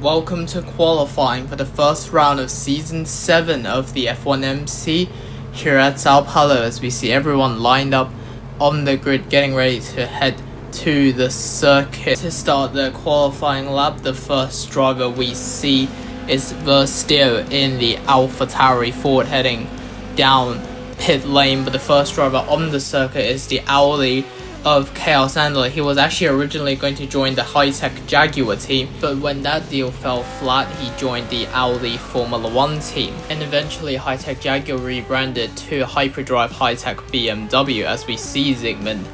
welcome to qualifying for the first round of Season 7 of the F.1.M.C. here at Sao Paulo, as we see everyone lined up on the grid getting ready to head to the circuit. To start the qualifying lap, the first driver we see is Versteer in the AlphaTauri Ford heading down pit lane, but the first driver on the circuit is the Audi of Chaos Andler. He was actually originally going to join the high-tech Jaguar team, but when that deal fell flat, he joined the Audi Formula 1 team, and eventually high-tech Jaguar rebranded to Hyperdrive high-tech BMW, as we see Zygmunt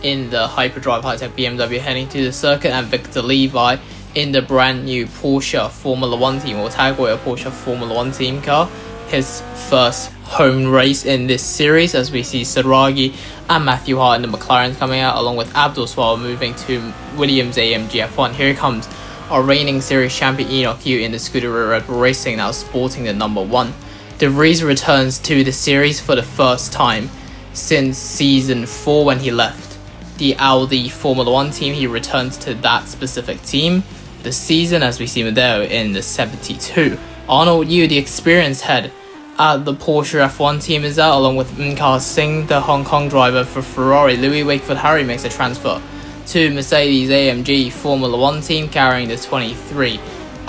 in the Hyperdrive high-tech BMW heading to the circuit, and Victor Levi in the brand new Porsche Formula 1 team, or Tagway Porsche Formula 1 team car. His first home race in this series, as we see Saragi and Matthew Hart in the McLaren coming out, along with Abdul Swal moving to Williams AMG F1. Here comes our reigning series champion Enoch Yu in the Scuderia Red Bull Racing, now sporting the number 1. De Vries returns to the series for the first time since Season 4 when he left the Audi Formula 1 team. He returns to that specific team this season, as we see Madeo in the 72. Arnold Yu, the experienced head at the Porsche F1 team, is out, along with N.K. Singh, the Hong Kong driver for Ferrari. Louis Wakefield Harry makes a transfer to Mercedes AMG Formula 1 team, carrying the 23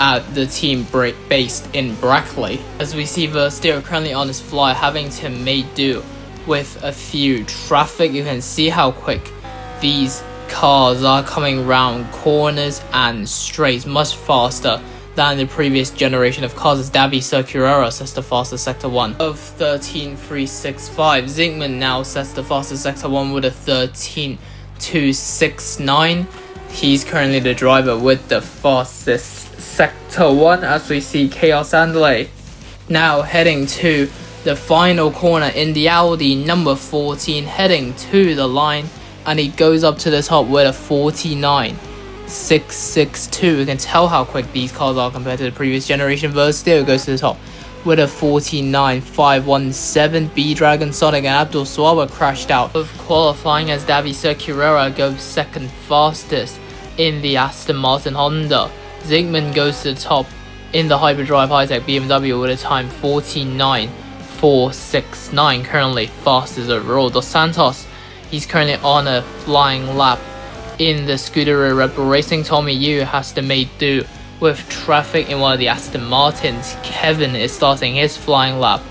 at the team based in Brackley. As we see Versteer currently on his fly, having to make do with a few traffic. You can see how quick these cars are coming round corners and straights, much faster than the previous generation of cars, as Davi Circulera sets the fastest Sector 1 of 13.365. Zygmunt now sets the fastest Sector 1 with a 13.269. He's currently the driver with the fastest Sector 1, as we see Chaos Andler now heading to the final corner in the Audi number 14, heading to the line, and he goes up to the top with a 49.662. We can tell how quick these cars are compared to the previous generation. Versteer goes to the top with a 49.517. B-Dragon, Sonic and Abdul Swaba crashed out of qualifying, as Davi Circulera goes second fastest in the Aston Martin Honda. Zygmunt goes to the top in the Hyperdrive high-tech BMW with a time 49.469, currently fastest overall. Dos Santos, he's currently on a flying lap in the Scuderia Red Bull Racing. Tommy Yu has to make do with traffic in one of the Aston Martins. Kevin is starting his flying lap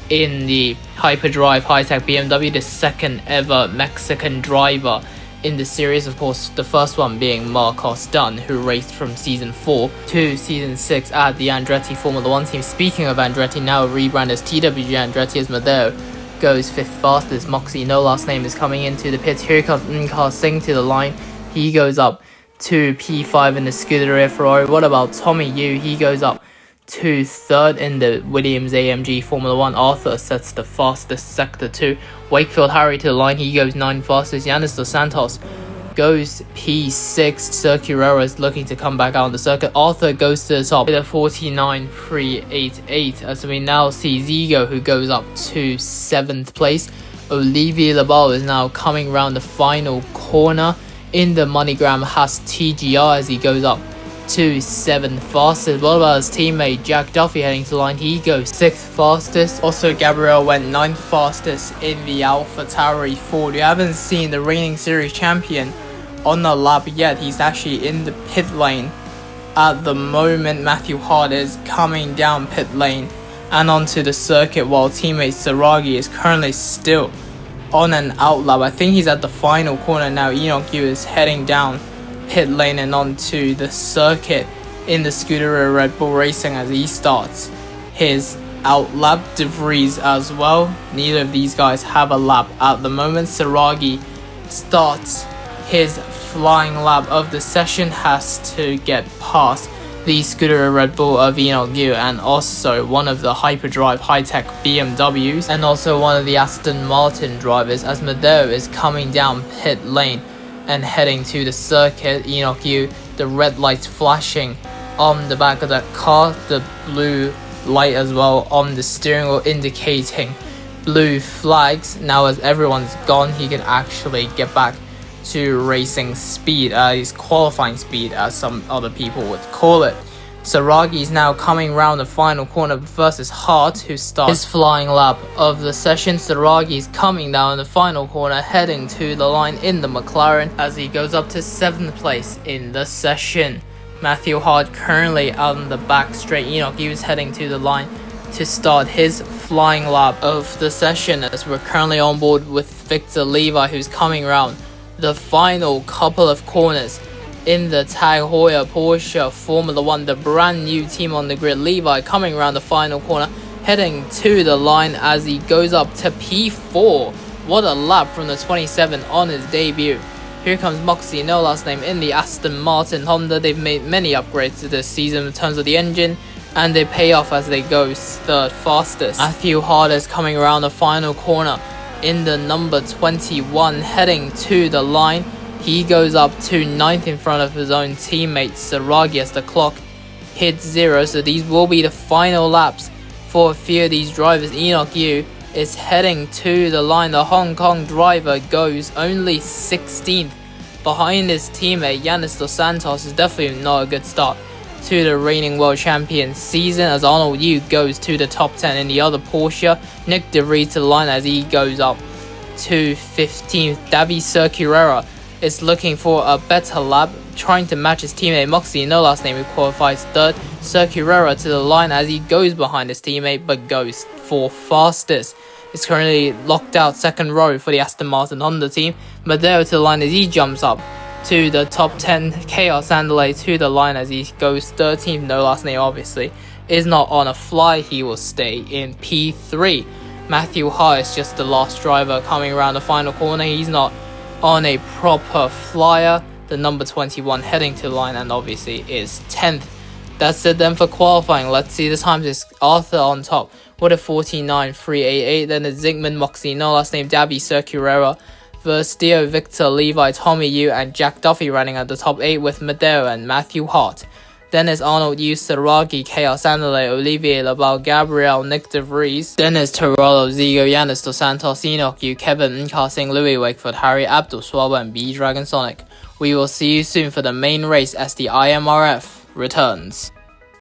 in the Hyperdrive high-tech BMW, the second ever Mexican driver in the series. Of course, the first one being Marcos Dunn, who raced from Season 4 to Season 6 at the Andretti Formula 1 team. Speaking of Andretti, now rebranded as TWG Andretti, as Madeo goes 5th fastest. Moxie, no last name, is coming into the pits. Here comes N.K. Singh to the line. He goes up to P5 in the Scuderia Ferrari. What about Tommy Yu? He goes up to 3rd in the Williams AMG Formula 1. Arthur sets the fastest Sector 2. Wakefield Harry to the line. He goes 9th fastest. Yanis Dos Santos goes P6. Circulera is looking to come back out on the circuit. Arthur goes to the top with a 49.388, as we now see Zigo, who goes up to 7th place. Olivier Labal is now coming around the final corner in the MoneyGram Haas TGR, as he goes up to 7th fastest. What about his teammate Jack Duffy heading to the line? He goes 6th fastest. Also, Gabriel went 9th fastest in the AlphaTauri Ford. We haven't seen the reigning series champion on the lap yet. He's actually in the pit lane at the moment. Matthew Hart is coming down pit lane and onto the circuit, while teammate Saragi is currently still on an out lap. I think he's at the final corner now. Enoch Yu is heading down pit lane and onto the circuit in the Scuderia Red Bull Racing, as he starts his out lap. De Vries as well. Neither of these guys have a lap at the moment. Saragi starts his flying lap of the session, has to get past the Scuderia Red Bull of Enoch Yu, and also one of the Hyperdrive high-tech BMWs, and also one of the Aston Martin drivers, as Madeo is coming down pit lane and heading to the circuit. Enoch Yu, the red lights flashing on the back of that car, the blue light as well on the steering wheel indicating blue flags. Now as everyone's gone, he can actually get back to racing speed, his qualifying speed, as some other people would call it. Saragi is now coming round the final corner versus Hart, who starts his flying lap of the session. Saragi is coming down the final corner, heading to the line in the McLaren as he goes up to 7th place in the session. Matthew Hart currently out on the back straight. Enoch Yu is heading to the line to start his flying lap of the session, as we're currently on board with Victor Levi, who's coming round the final couple of corners in the Tag Heuer Porsche Formula 1, the brand new team on the grid. Levi coming around the final corner, heading to the line as he goes up to P4. What a lap from the 27 on his debut. Here comes Moxie, no last name, in the Aston Martin Honda. They've made many upgrades this season in terms of the engine, and they pay off as they go third fastest. Matthew Hart is coming around the final corner in the number 21, heading to the line. He goes up to 9th in front of his own teammate Saragi as the clock hits 0. So these will be the final laps for a few of these drivers. Enoch Yu is heading to the line. The Hong Kong driver goes only 16th behind his teammate Yanis Dos Santos. Is definitely not a good start to the reigning world champion season, as Arnold Yu goes to the top 10 in the other Porsche. Nick De Vries to the line as he goes up to 15th. Davi Circulera is looking for a better lap, trying to match his teammate Moxie, no last name, who qualifies 3rd. Circulera to the line as he goes behind his teammate but goes for fastest. It's currently locked out 2nd row for the Aston Martin Honda team. Madeo to the line as he jumps up to the top 10. Chaos Andale to the line as he goes 13th, no last name obviously, is not on a fly, he will stay in P3. Matthew Hart is just the last driver coming around the final corner. He's not on a proper flyer. The number 21 heading to the line and obviously is 10th. That's it then for qualifying. Let's see the times. Is Arthur on top with a 49.388. Then it's Zygmunt Moxie, no last name, Davi Circulera, Verstio, Victor Levi, Tommy Yu and Jack Duffy running at the top 8 with Madeo and Matthew Hart. Then is Arnold Yu, Saragi, Chaos Andale, Olivier Labal, Gabriel, Nick De Vries. Then is Torolo, Zigo, Yanis Dos Santos, Enoch Yu, Kevin N-Casing, Louis Wakeford, Harry Abdul Swaba and B Dragon Sonic. We will see you soon for the main race as the IMRF returns.